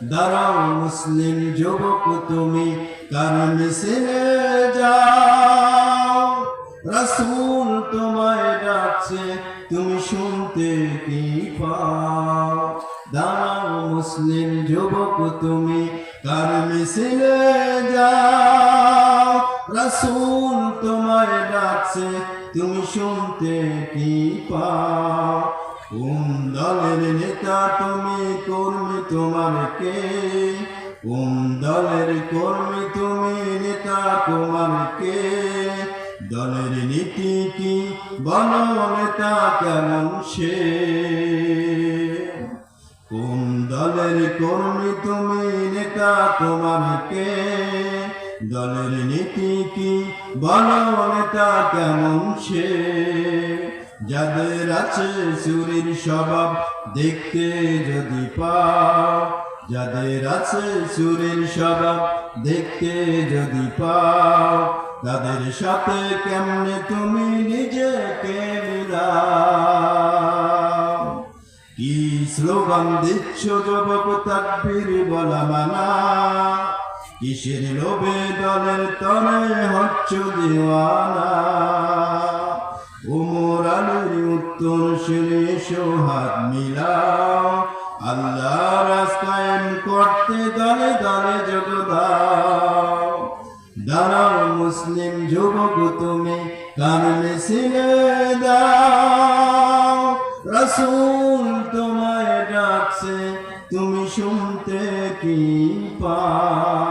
দাঁড়াও মুসলিম যুবক তুমি কার মিছিলে যাও, রাসূল তোমায় ডাকছে তুমি শুনতে কি পাও। দাঁড়াও মুসলিম যুবক তুমি কার মিছিলে যাও, রাসূল তোমায় ডাকছে তুমি শুনতে কি পাও। কোন দলের নেতা তুমি, কর্মী তোমার কে? কোন দলের কর্মী তুমি, নেতা তোমার কে? দলের নীতি কি বলো, নেতা কেমন সে? কোন দলের কর্মী তুমি, নেতা তোমার কে? দলের নীতি কি বলো, নেতা কেমন সে? যাদের আছে চুরির স্বভাব দেখতে যদি পাও, যাদের আছে চুরির স্বভাব দেখতে যদি পাও, তাদের সাথে কেমনে তুমি নিজেকে মিলাও। কি স্লোগান দিচ্ছ যুবক, তাকবীর বলা মানা? কিসের লোভে দলের তরে হচ্ছ দিওয়ানা? ওমর আলীর উত্তর শুনে হাত মিলাও, আল্লাহ রাস্তায় করতে দলে দলে যোগ দাও। দাঁড়াও মুসলিম যুবক তুমি কার মিছিলে দাও, রাসূল তোমায় ডাকছে তুমি শুনতে কি পাও।